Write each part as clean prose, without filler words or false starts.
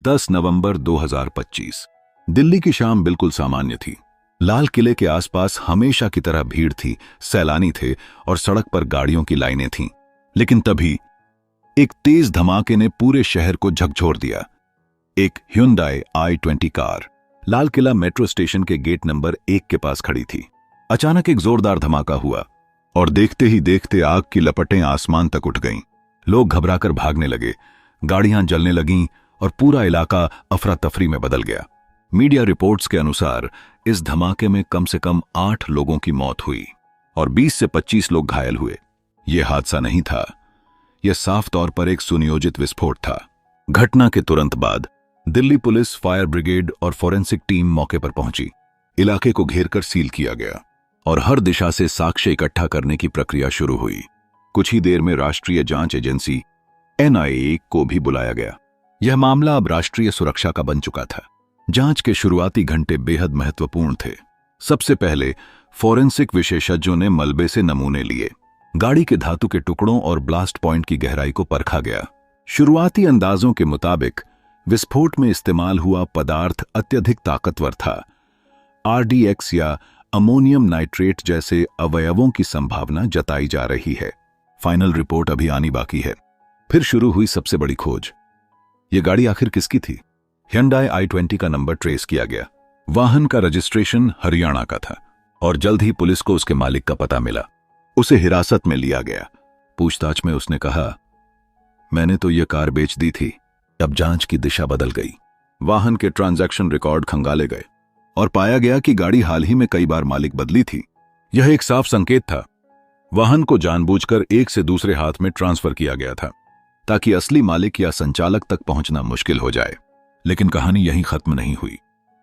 10 नवंबर 2025। दिल्ली की शाम बिल्कुल सामान्य थी। लाल किले के आसपास हमेशा की तरह भीड़ थी, सैलानी थे और सड़क पर गाड़ियों की लाइनें थीं। लेकिन तभी एक तेज धमाके ने पूरे शहर को झकझोर दिया। एक Hyundai i20 car Lal Qila metro station के गेट नंबर 1 के पास खड़ी थी। अचानक एक जोरदार धमाका हुआ और देखते ही देखते आग की लपटें आसमान तक उठ गईं। लोग घबराकर भागने लगे, गाड़ियां जलने लगीं और पूरा इलाका अफरा तफरी में बदल गया। मीडिया रिपोर्ट्स के अनुसार इस धमाके में कम से कम 8 लोगों की मौत हुई और 20 से 25 लोग घायल हुए। यह हादसा नहीं था, यह साफ तौर पर एक सुनियोजित विस्फोट था। घटना के तुरंत बाद दिल्ली पुलिस, फायर ब्रिगेड और फोरेंसिक टीम मौके पर पहुंची। इलाके को घेरकर सील किया गया और हर दिशा से साक्ष्य इकट्ठा करने की प्रक्रिया शुरू हुई। कुछ ही देर में राष्ट्रीय जांच एजेंसी NIA को भी बुलाया गया। यह मामला अब राष्ट्रीय सुरक्षा का बन चुका था। जांच के शुरुआती घंटे बेहद महत्वपूर्ण थे। सबसे पहले फोरेंसिक विशेषज्ञों ने मलबे से नमूने लिए। गाड़ी के धातु के टुकड़ों और ब्लास्ट पॉइंट की गहराई को परखा गया। शुरुआती अंदाजों के मुताबिक विस्फोट में इस्तेमाल हुआ पदार्थ अत्यधिक ताकतवर था। RDX या अमोनियम नाइट्रेट जैसे अवयवों की संभावना जताई जा रही है। फाइनल रिपोर्ट अभी आनी बाकी है। फिर शुरू हुई सबसे बड़ी खोज। यह गाड़ी आखिर किसकी थी? Hyundai i20 का नंबर ट्रेस किया गया। वाहन का रजिस्ट्रेशन हरियाणा का था और जल्द ही पुलिस को उसके मालिक का पता मिला। उसे हिरासत में लिया गया। पूछताछ में उसने कहा, मैंने तो यह कार बेच दी थी। अब जांच की दिशा बदल गई। वाहन के ट्रांजैक्शन रिकॉर्ड खंगाले गए और पाया गया कि गाड़ी हाल ही में कई बार मालिक बदली थी। यह एक साफ संकेत था। वाहन को जानबूझकर एक से दूसरे हाथ में ट्रांसफर किया गया था ताकि असली मालिक या संचालक तक पहुंचना मुश्किल हो जाए। लेकिन कहानी यहीं खत्म नहीं हुई।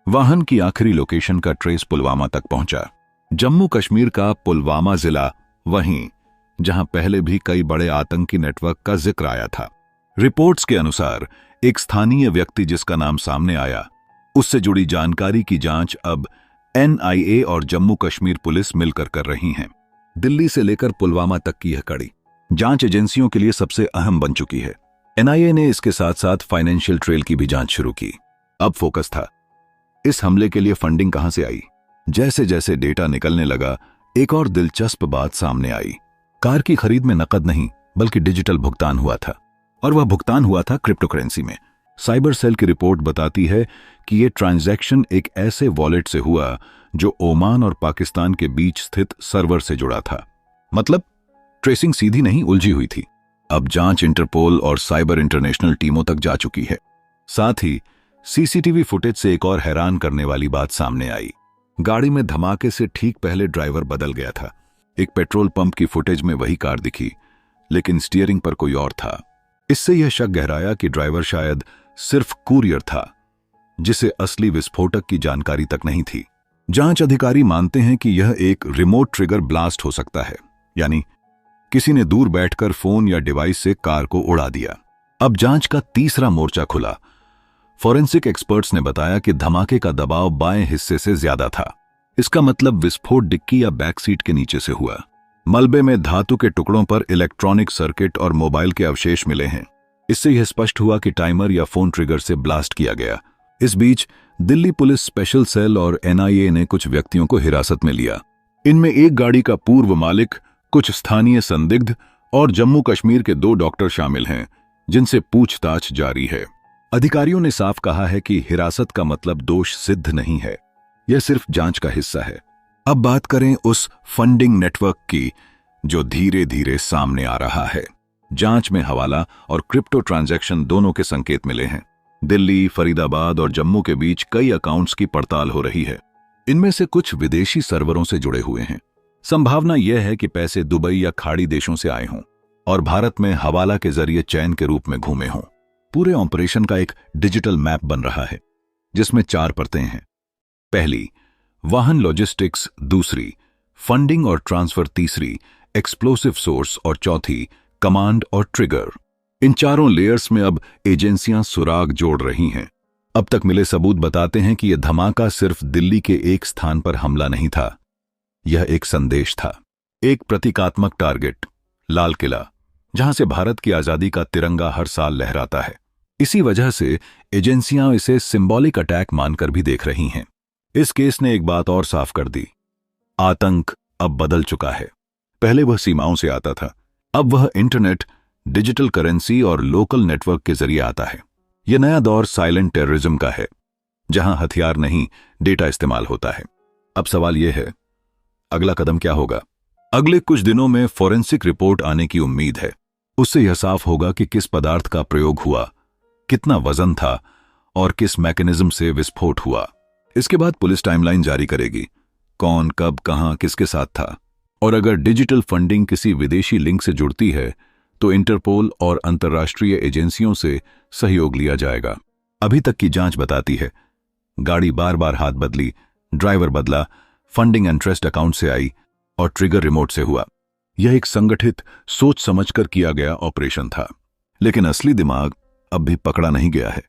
वाहन की आखिरी लोकेशन का ट्रेस पुलवामा तक पहुंचा। जम्मू कश्मीर का पुलवामा जिला, वहीं जहां पहले भी कई बड़े आतंकी नेटवर्क का जिक्र आया था। रिपोर्ट्स के अनुसार एक स्थानीय व्यक्ति जिसका नाम सामने आया, उससे जुड़ी जानकारी की जांच अब NIA और जम्मू कश्मीर पुलिस मिलकर कर रही हैं। दिल्ली से लेकर पुलवामा तक की यह कड़ी जांच एजेंसियों के लिए सबसे अहम बन चुकी है। NIA ने इसके साथ साथ फाइनेंशियल ट्रेल की भी जांच शुरू की। अब फोकस था, इस हमले के लिए फंडिंग कहां से आई। जैसे जैसे डेटा निकलने लगा, एक और दिलचस्प बात सामने आई। कार की खरीद में नकद नहीं बल्कि डिजिटल भुगतान हुआ था और वह भुगतान हुआ था क्रिप्टो करेंसी में। साइबर सेल की रिपोर्ट बताती है कि यह ट्रांजैक्शन एक ऐसे वॉलेट से हुआ जो ओमान और पाकिस्तान के बीच स्थित सर्वर से जुड़ा था। मतलब ट्रेसिंग सीधी नहीं, उलझी हुई थी। अब जांच इंटरपोल और साइबर इंटरनेशनल टीमों तक जा चुकी है। साथ ही CCTV फुटेज से एक और हैरान करने वाली बात सामने आई। गाड़ी में धमाके से ठीक पहले ड्राइवर बदल गया था। एक पेट्रोल पंप की फुटेज में वही कार दिखी, लेकिन स्टीयरिंग पर कोई और था। इससे यह शक गहराया कि ड्राइवर शायद सिर्फ कुरियर था, जिसे असली विस्फोटक की जानकारी तक नहीं थी। जांच अधिकारी मानते हैं कि यह एक रिमोट ट्रिगर ब्लास्ट हो सकता है, यानी किसी ने दूर बैठकर फोन या डिवाइस से कार को उड़ा दिया। अब जांच का तीसरा मोर्चा खुला। फोरेंसिक एक्सपर्ट्स ने बताया कि धमाके का दबाव बाएं हिस्से से ज्यादा था। इसका मतलब विस्फोट डिक्की या बैक सीट के नीचे से हुआ। मलबे में धातु के टुकड़ों पर इलेक्ट्रॉनिक सर्किट और मोबाइल के अवशेष मिले हैं। इससे यह स्पष्ट हुआ कि टाइमर या फोन ट्रिगर से ब्लास्ट किया गया। इस बीच दिल्ली पुलिस स्पेशल सेल और NIA ने कुछ व्यक्तियों को हिरासत में लिया। इनमें एक गाड़ी का पूर्व मालिक, कुछ स्थानीय संदिग्ध और जम्मू कश्मीर के 2 डॉक्टर शामिल हैं, जिनसे पूछताछ जारी है। अधिकारियों ने साफ कहा है कि हिरासत का मतलब दोष सिद्ध नहीं है, यह सिर्फ जांच का हिस्सा है। अब बात करें उस फंडिंग नेटवर्क की जो धीरे धीरे सामने आ रहा है। जांच में हवाला और क्रिप्टो ट्रांजैक्शन दोनों के संकेत मिले हैं। दिल्ली, फरीदाबाद और जम्मू के बीच कई अकाउंट्स की पड़ताल हो रही है। इनमें से कुछ विदेशी सर्वरों से जुड़े हुए हैं। संभावना यह है कि पैसे दुबई या खाड़ी देशों से आए हों और भारत में हवाला के जरिए चैन के रूप में घूमे हों। पूरे ऑपरेशन का एक डिजिटल मैप बन रहा है, जिसमें 4 परतें हैं। पहली, वाहन लॉजिस्टिक्स; दूसरी, फंडिंग और ट्रांसफर; तीसरी, एक्सप्लोसिव सोर्स और चौथी, कमांड और ट्रिगर। इन चारों लेयर्स में अब एजेंसियां सुराग जोड़ रही हैं। अब तक मिले सबूत बताते हैं कि यह धमाका सिर्फ दिल्ली के एक स्थान पर हमला नहीं था, यह एक संदेश था। एक प्रतीकात्मक टारगेट, लाल किला, जहां से भारत की आजादी का तिरंगा हर साल लहराता है। इसी वजह से एजेंसियां इसे सिंबॉलिक अटैक मानकर भी देख रही हैं। इस केस ने एक बात और साफ कर दी, आतंक अब बदल चुका है। पहले वह सीमाओं से आता था, अब वह इंटरनेट, डिजिटल करेंसी और लोकल नेटवर्क के जरिए आता है। यह नया दौर साइलेंट टेररिज्म का है, जहां हथियार नहीं, डेटा इस्तेमाल होता है। अब सवाल यह है, अगला कदम क्या होगा? अगले कुछ दिनों में फोरेंसिक रिपोर्ट आने की उम्मीद है। उससे यह साफ होगा कि किस पदार्थ का प्रयोग हुआ, कितना वजन था और किस मैकेनिज्म से विस्फोट हुआ। इसके बाद पुलिस टाइमलाइन जारी करेगी, कौन, कब, कहां, किसके साथ था। और अगर डिजिटल फंडिंग किसी विदेशी लिंक से जुड़ती है तो इंटरपोल और अंतर्राष्ट्रीय एजेंसियों से सहयोग लिया जाएगा। अभी तक की जांच बताती है, गाड़ी बार बार हाथ बदली, ड्राइवर बदला, फंडिंग एंड ट्रस्ट अकाउंट से आई और ट्रिगर रिमोट से हुआ। यह एक संगठित, सोच समझकर किया गया ऑपरेशन था। लेकिन असली दिमाग अब भी पकड़ा नहीं गया है।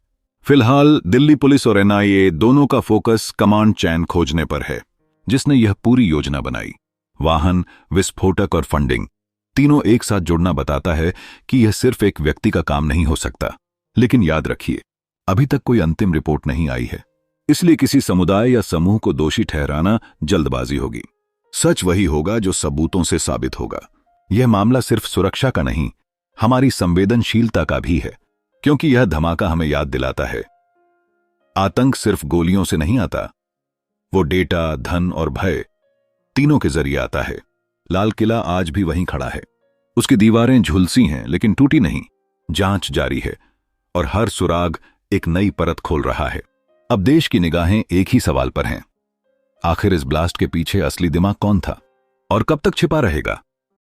फिलहाल दिल्ली पुलिस और एनआईए दोनों का फोकस कमांड चैन खोजने पर है, जिसने यह पूरी योजना बनाई। वाहन, विस्फोटक और फंडिंग, तीनों एक साथ जुड़ना बताता है कि यह सिर्फ एक व्यक्ति का काम नहीं हो सकता। लेकिन याद रखिए, अभी तक कोई अंतिम रिपोर्ट नहीं आई है, इसलिए किसी समुदाय या समूह को दोषी ठहराना जल्दबाजी होगी। सच वही होगा जो सबूतों से साबित होगा। यह मामला सिर्फ सुरक्षा का नहीं, हमारी संवेदनशीलता का भी है, क्योंकि यह धमाका हमें याद दिलाता है, आतंक सिर्फ गोलियों से नहीं आता, वो डेटा, धन और भय तीनों के जरिए आता है। लाल किला आज भी वहीं खड़ा है, उसकी दीवारें झुलसी हैं लेकिन टूटी नहीं। जांच जारी है और हर सुराग एक नई परत खोल रहा है। अब देश की निगाहें एक ही सवाल पर हैं, आखिर इस ब्लास्ट के पीछे असली दिमाग कौन था और कब तक छिपा रहेगा?